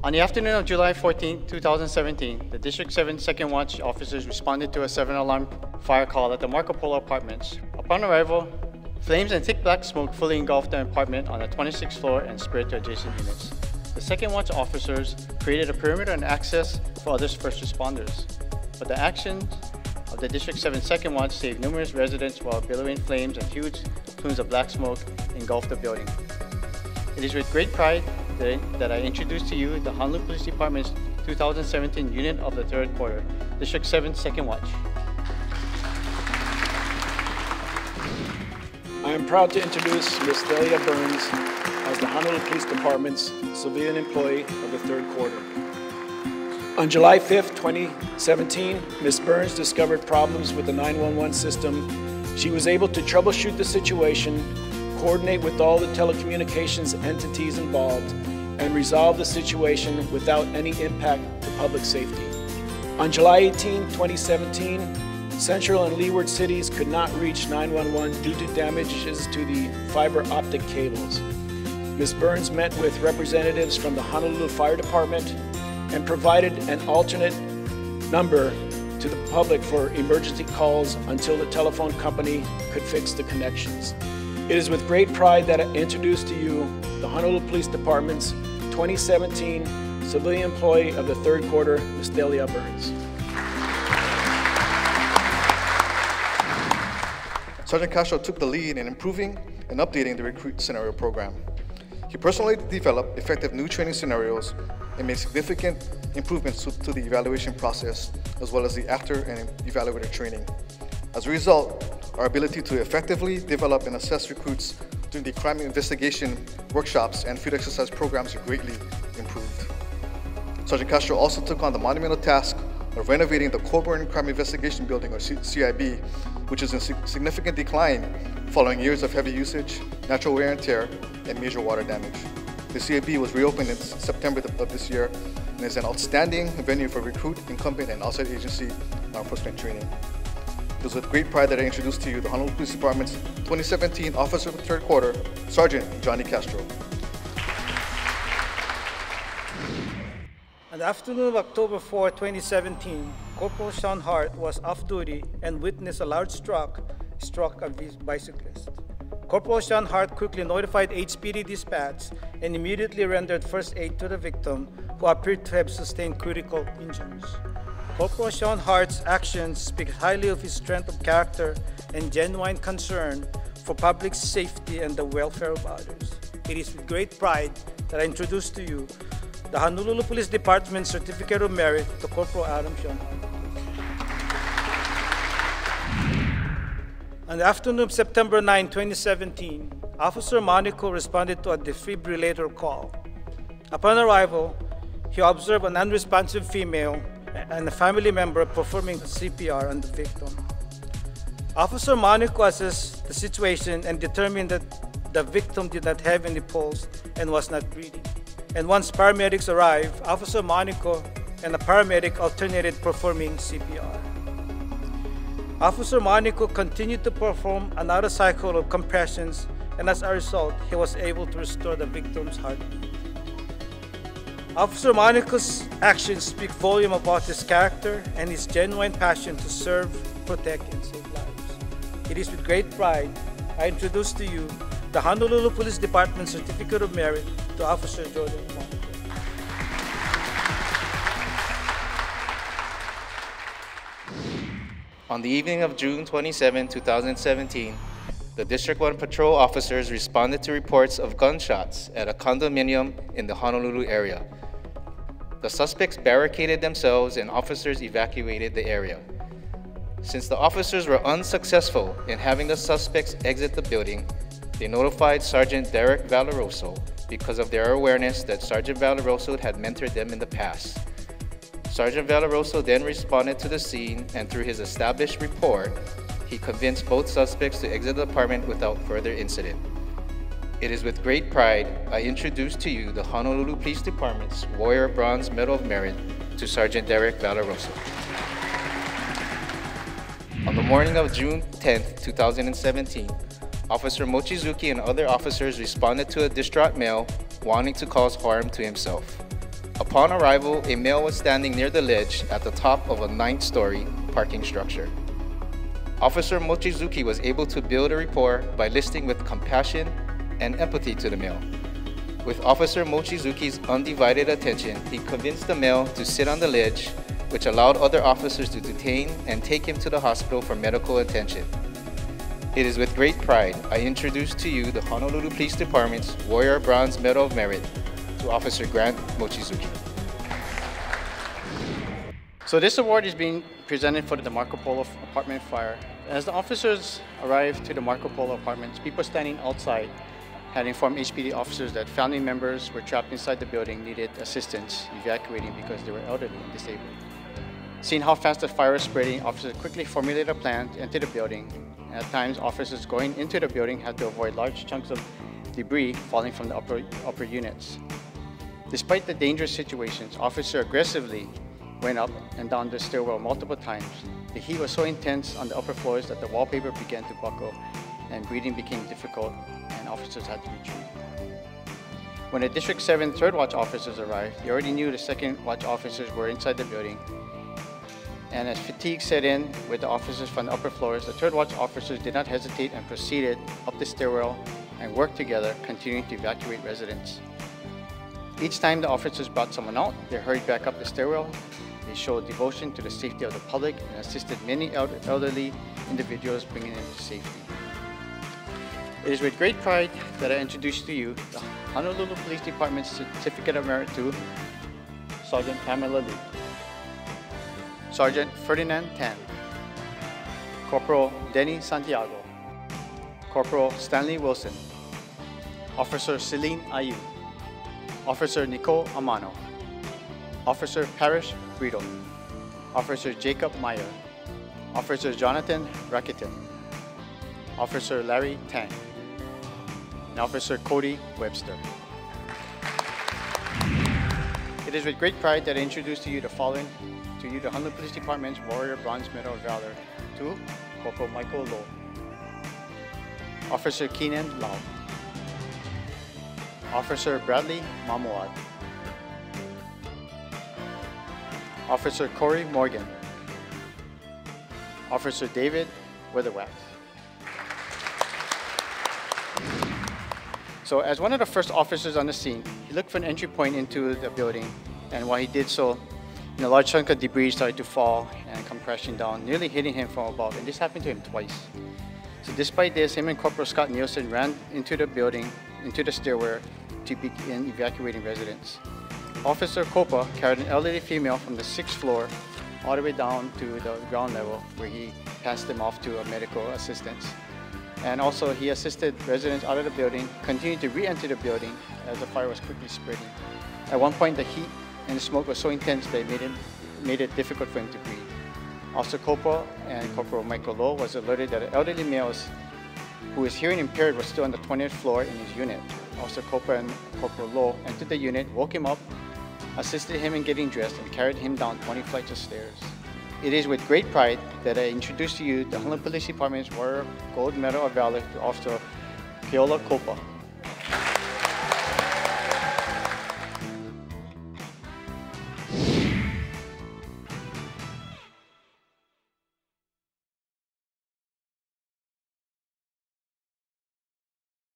On the afternoon of July 14, 2017, the District 7 Second Watch officers responded to a 7-alarm fire call at the Marco Polo apartments. Upon arrival, flames and thick black smoke fully engulfed the apartment on the 26th floor and spread to adjacent units. The Second Watch officers created a perimeter and access for other first responders, but the actions of the District 7 Second Watch saved numerous residents while billowing flames and huge plumes of black smoke engulfed the building. It is with great pride that I introduce to you the Honolulu Police Department's 2017 Unit of the Third Quarter, District 7 Second Watch. I am proud to introduce Ms. Thalia Burns as the Honolulu Police Department's civilian employee of the third quarter. On July 5th, 2017, Ms. Burns discovered problems with the 911 system. She was able to troubleshoot the situation, coordinate with all the telecommunications entities involved, and resolve the situation without any impact to public safety. On July 18, 2017, Central and Leeward cities could not reach 911 due to damages to the fiber optic cables. Ms. Burns met with representatives from the Honolulu Fire Department and provided an alternate number to the public for emergency calls until the telephone company could fix the connections. It is with great pride that I introduce to you the Honolulu Police Department's 2017 Civilian Employee of the Third Quarter, Ms. Thalia Burns. Sergeant Castro took the lead in improving and updating the recruit scenario program. He personally developed effective new training scenarios and made significant improvements to the evaluation process, as well as the actor and evaluator training. As a result, our ability to effectively develop and assess recruits during the crime investigation workshops and field exercise programs are greatly improved. Sergeant Castro also took on the monumental task of renovating the Corporal Crime Investigation Building, or CIB, which is in significant decline following years of heavy usage, natural wear and tear, and major water damage. The CIB was reopened in September of this year and is an outstanding venue for recruit, incumbent, and outside agency law enforcement training. It is with great pride that I introduce to you the Honolulu Police Department's 2017 Officer of the Third Quarter, Sergeant Johnny Castro. On the afternoon of October 4, 2017, Corporal Schonhardt was off duty and witnessed a large struck a bicyclist. Corporal Schonhardt quickly notified HPD dispatch and immediately rendered first aid to the victim, who appeared to have sustained critical injuries. Corporal Schonhardt's actions speak highly of his strength of character and genuine concern for public safety and the welfare of others. It is with great pride that I introduce to you the Honolulu Police Department Certificate of Merit to Corporal Adam Schonhardt. On the afternoon of September 9, 2017, Officer Monaco responded to a defibrillator call. Upon arrival, he observed an unresponsive female and a family member performing CPR on the victim. Officer Monaco assessed the situation and determined that the victim did not have any pulse and was not breathing. And once paramedics arrived, Officer Monaco and a paramedic alternated performing CPR. Officer Monaco continued to perform another cycle of compressions, and as a result, he was able to restore the victim's heartbeat. Officer Monaco's actions speak volume about his character and his genuine passion to serve, protect, and save lives. It is with great pride I introduce to you the Honolulu Police Department Certificate of Merit to Officer Jordan Monaco. On the evening of June 27, 2017, the District 1 patrol officers responded to reports of gunshots at a condominium in the Honolulu area. The suspects barricaded themselves and officers evacuated the area. Since the officers were unsuccessful in having the suspects exit the building, they notified Sergeant Derek Valoroso because of their awareness that Sergeant Valoroso had mentored them in the past. Sergeant Valoroso then responded to the scene, and through his established rapport, he convinced both suspects to exit the apartment without further incident. It is with great pride I introduce to you the Honolulu Police Department's Warrior Bronze Medal of Merit to Sergeant Derek Valoroso. On the morning of June 10, 2017, Officer Mochizuki and other officers responded to a distraught male wanting to cause harm to himself. Upon arrival, a male was standing near the ledge at the top of a 9th-story parking structure. Officer Mochizuki was able to build a rapport by listening with compassion and empathy to the male. With Officer Mochizuki's undivided attention, he convinced the male to sit on the ledge, which allowed other officers to detain and take him to the hospital for medical attention. It is with great pride I introduce to you the Honolulu Police Department's Warrior Bronze Medal of Merit to Officer Grant Mochizuki. So this award is being presented for the Marco Polo apartment fire. As the officers arrived to the Marco Polo apartments, people standing outside had informed HPD officers that family members were trapped inside the building, needed assistance evacuating because they were elderly and disabled. Seeing how fast the fire was spreading, officers quickly formulated a plan to enter the building. At times, officers going into the building had to avoid large chunks of debris falling from the upper units. Despite the dangerous situations, officers aggressively went up and down the stairwell multiple times. The heat was so intense on the upper floors that the wallpaper began to buckle and breathing became difficult and officers had to retreat. When the District 7 Third Watch officers arrived, they already knew the Second Watch officers were inside the building. And as fatigue set in with the officers from the upper floors, the Third Watch officers did not hesitate and proceeded up the stairwell and worked together, continuing to evacuate residents. Each time the officers brought someone out, they hurried back up the stairwell. They showed devotion to the safety of the public and assisted many elderly individuals, bringing them to safety. It is with great pride that I introduce to you the Honolulu Police Department's Certificate of Merit to Sergeant Pamela Lee, Sergeant Ferdinand Tan, Corporal Denny Santiago, Corporal Stanley Wilson, Officer Celine Ayu, Officer Nicole Amano, Officer Parrish Brito, Officer Jacob Meyer, Officer Jonathan Rakitin, Officer Larry Tang, and Officer Cody Webster. It is with great pride that I introduce to you the following the Honolulu Police Department's Warrior Bronze Medal of Valor to Corporal Michael Lowe, Officer Keenan Lau, Officer Bradley Mamuad, Officer Corey Morgan, Officer David Witherwax. So as one of the first officers on the scene, he looked for an entry point into the building, and while he did so, a large chunk of debris started to fall and come crashing down, nearly hitting him from above, and this happened to him twice. So despite this, him and Corporal Scott Nielsen ran into the building, into the stairwell to begin evacuating residents. Officer Kopa carried an elderly female from the 6th floor all the way down to the ground level, where he passed them off to a medical assistance. And also he assisted residents out of the building, continued to re-enter the building as the fire was quickly spreading. At one point, the heat and the smoke was so intense that it made it difficult for him to breathe. Officer Corporal and Corporal Michael Lowe was alerted that an elderly male who is hearing impaired was still on the 20th floor in his unit. Officer Kopa and Corporal Lowe entered the unit, woke him up, assisted him in getting dressed, and carried him down 20 flights of stairs. It is with great pride that I introduce to you the Honolulu Police Department's Warrior Gold Medal of Valor to Officer Keola Kopa.